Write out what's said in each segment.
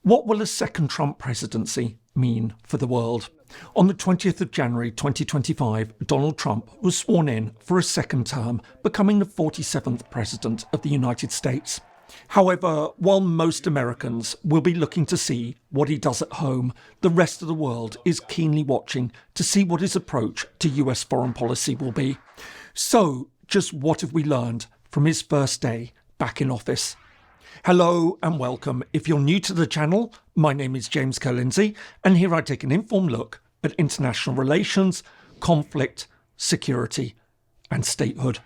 What will a second Trump presidency mean for the world? On the 20th of January 2025, Donald Trump was sworn in for a second term, becoming the 47th President of the United States. However, while most Americans will be looking to see what he does at home, the rest of the world is keenly watching to see what his approach to US foreign policy will be. So, just what have we learned from his first day back in office? Hello and welcome. If you're new to the channel, my name is James Ker-Lindsay, and here I take an informed look at international relations, conflict, security and statehood.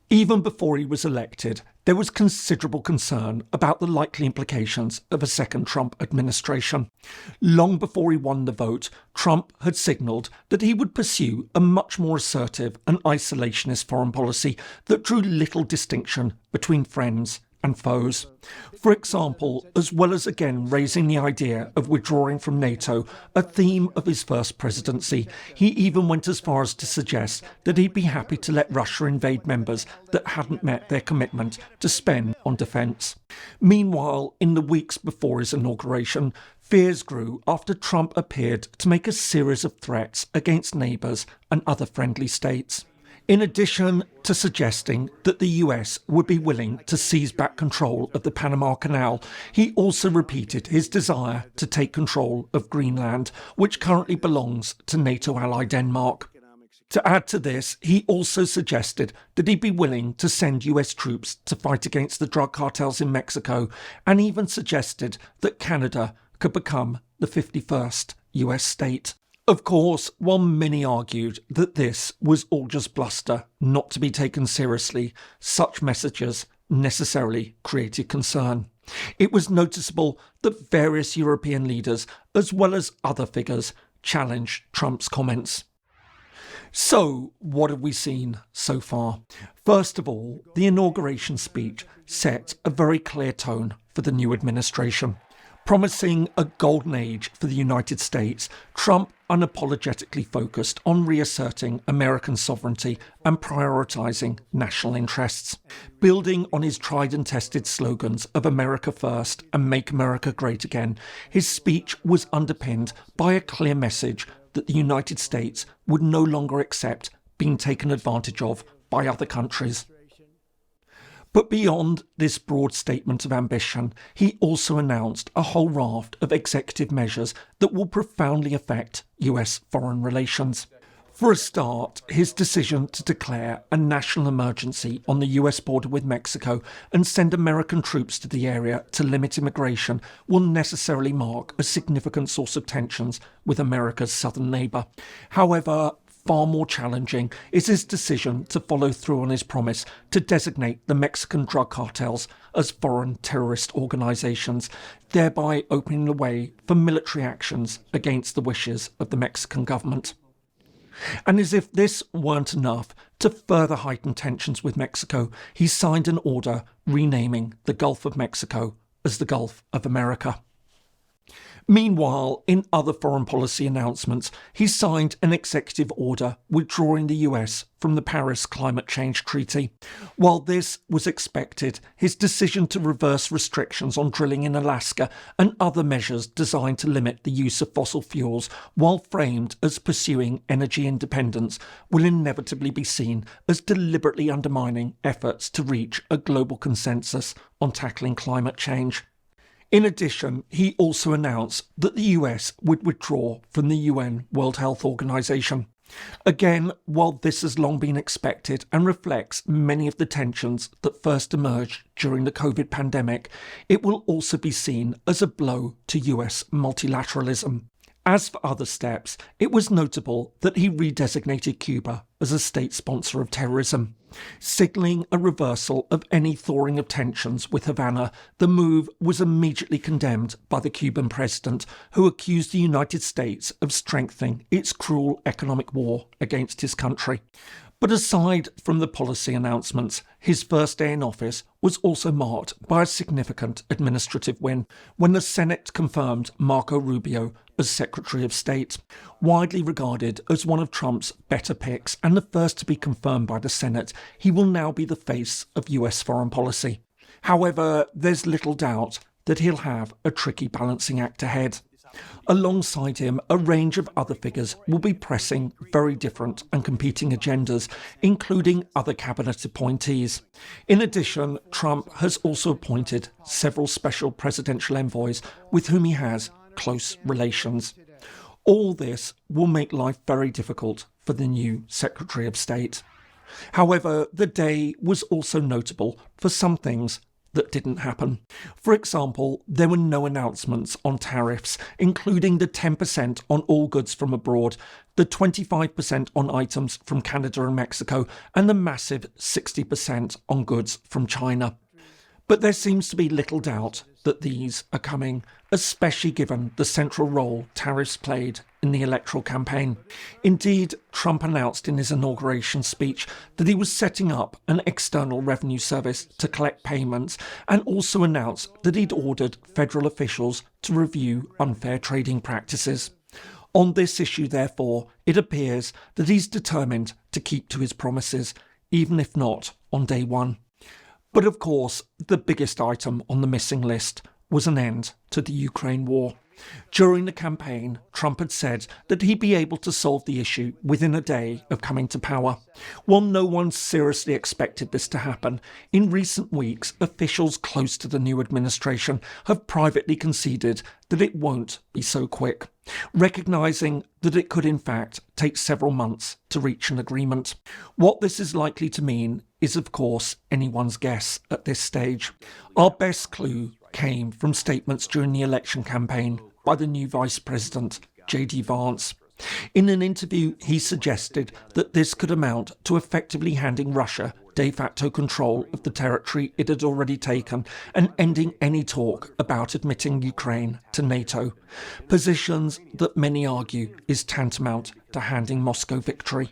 Even before he was elected, there was considerable concern about the likely implications of a second Trump administration. Long before he won the vote, Trump had signalled that he would pursue a much more assertive and isolationist foreign policy that drew little distinction between friends and foes. For example, as well as again raising the idea of withdrawing from NATO, a theme of his first presidency, he even went as far as to suggest that he'd be happy to let Russia invade members that hadn't met their commitment to spend on defence. Meanwhile, in the weeks before his inauguration, fears grew after Trump appeared to make a series of threats against neighbours and other friendly states. In addition to suggesting that the US would be willing to seize back control of the Panama Canal, he also repeated his desire to take control of Greenland, which currently belongs to NATO ally Denmark. To add to this, he also suggested that he'd be willing to send US troops to fight against the drug cartels in Mexico, and even suggested that Canada could become the 51st US state. Of course, while many argued that this was all just bluster, not to be taken seriously, such messages necessarily created concern. It was noticeable that various European leaders, as well as other figures, challenged Trump's comments. So, what have we seen so far? First of all, the inauguration speech set a very clear tone for the new administration. Promising a golden age for the United States, Trump unapologetically focused on reasserting American sovereignty and prioritising national interests. Building on his tried and tested slogans of America First and Make America Great Again, his speech was underpinned by a clear message that the United States would no longer accept being taken advantage of by other countries. But beyond this broad statement of ambition, he also announced a whole raft of executive measures that will profoundly affect US foreign relations. For a start, his decision to declare a national emergency on the US border with Mexico and send American troops to the area to limit immigration will necessarily mark a significant source of tensions with America's southern neighbour. However, far more challenging is his decision to follow through on his promise to designate the Mexican drug cartels as foreign terrorist organisations, thereby opening the way for military actions against the wishes of the Mexican government. And as if this weren't enough, to further heighten tensions with Mexico, he signed an order renaming the Gulf of Mexico as the Gulf of America. Meanwhile, in other foreign policy announcements, he signed an executive order withdrawing the US from the Paris Climate Change Treaty. While this was expected, his decision to reverse restrictions on drilling in Alaska and other measures designed to limit the use of fossil fuels, while framed as pursuing energy independence, will inevitably be seen as deliberately undermining efforts to reach a global consensus on tackling climate change. In addition, he also announced that the US would withdraw from the UN World Health Organization. Again, while this has long been expected and reflects many of the tensions that first emerged during the COVID pandemic, it will also be seen as a blow to US multilateralism. As for other steps, it was notable that he redesignated Cuba as a state sponsor of terrorism. Signalling a reversal of any thawing of tensions with Havana, the move was immediately condemned by the Cuban president, who accused the United States of strengthening its cruel economic war against his country. But aside from the policy announcements, his first day in office was also marked by a significant administrative win when the Senate confirmed Marco Rubio as Secretary of State. Widely regarded as one of Trump's better picks and the first to be confirmed by the Senate, he will now be the face of US foreign policy. However, there's little doubt that he'll have a tricky balancing act ahead. Alongside him, a range of other figures will be pressing very different and competing agendas, including other cabinet appointees. In addition, Trump has also appointed several special presidential envoys with whom he has close relations. All this will make life very difficult for the new Secretary of State. However, the day was also notable for some things that didn't happen. For example, there were no announcements on tariffs, including the 10% on all goods from abroad, the 25% on items from Canada and Mexico, and the massive 60% on goods from China. But there seems to be little doubt that these are coming, especially given the central role tariffs played in the electoral campaign. Indeed, Trump announced in his inauguration speech that he was setting up an external revenue service to collect payments, and also announced that he'd ordered federal officials to review unfair trading practices. On this issue, therefore, it appears that he's determined to keep to his promises, even if not on day one. But of course, the biggest item on the missing list was an end to the Ukraine war. During the campaign, Trump had said that he'd be able to solve the issue within a day of coming to power. While no one seriously expected this to happen, in recent weeks, officials close to the new administration have privately conceded that it won't be so quick, recognising that it could in fact take several months to reach an agreement. What this is likely to mean is, of course, anyone's guess at this stage. Our best clue came from statements during the election campaign by the new Vice President, J.D. Vance. In an interview, he suggested that this could amount to effectively handing Russia de facto control of the territory it had already taken and ending any talk about admitting Ukraine to NATO, positions that many argue is tantamount to handing Moscow victory.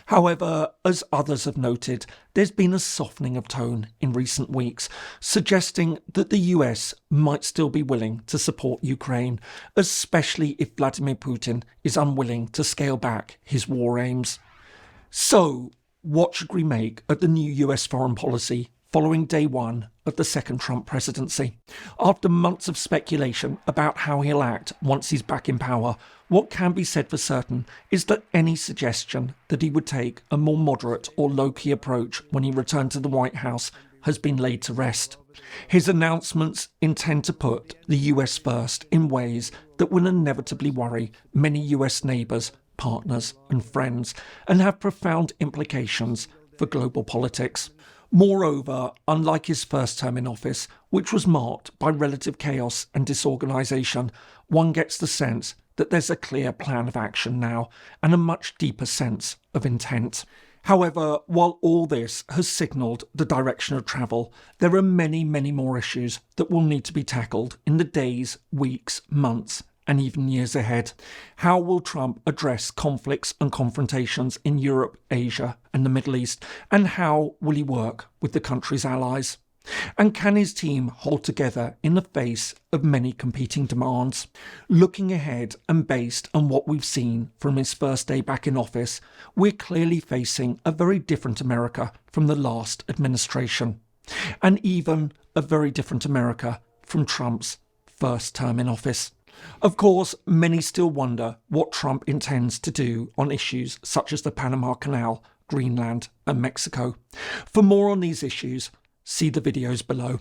However, as others have noted, there's been a softening of tone in recent weeks, suggesting that the US might still be willing to support Ukraine, especially if Vladimir Putin is unwilling to scale back his war aims. So, what should we make of the new US foreign policy following day one of the second Trump presidency? After months of speculation about how he'll act once he's back in power, what can be said for certain is that any suggestion that he would take a more moderate or low-key approach when he returned to the White House has been laid to rest. His announcements intend to put the US first in ways that will inevitably worry many US neighbours, partners and friends, and have profound implications for global politics. Moreover, unlike his first term in office, which was marked by relative chaos and disorganisation, one gets the sense that there's a clear plan of action now and a much deeper sense of intent. However, while all this has signalled the direction of travel, there are many, many more issues that will need to be tackled in the days, weeks, months, and even years ahead. How will Trump address conflicts and confrontations in Europe, Asia, and the Middle East? And how will he work with the country's allies? And can his team hold together in the face of many competing demands? Looking ahead and based on what we've seen from his first day back in office, we're clearly facing a very different America from the last administration, and even a very different America from Trump's first term in office. Of course, many still wonder what Trump intends to do on issues such as the Panama Canal, Greenland and Mexico. For more on these issues, see the videos below.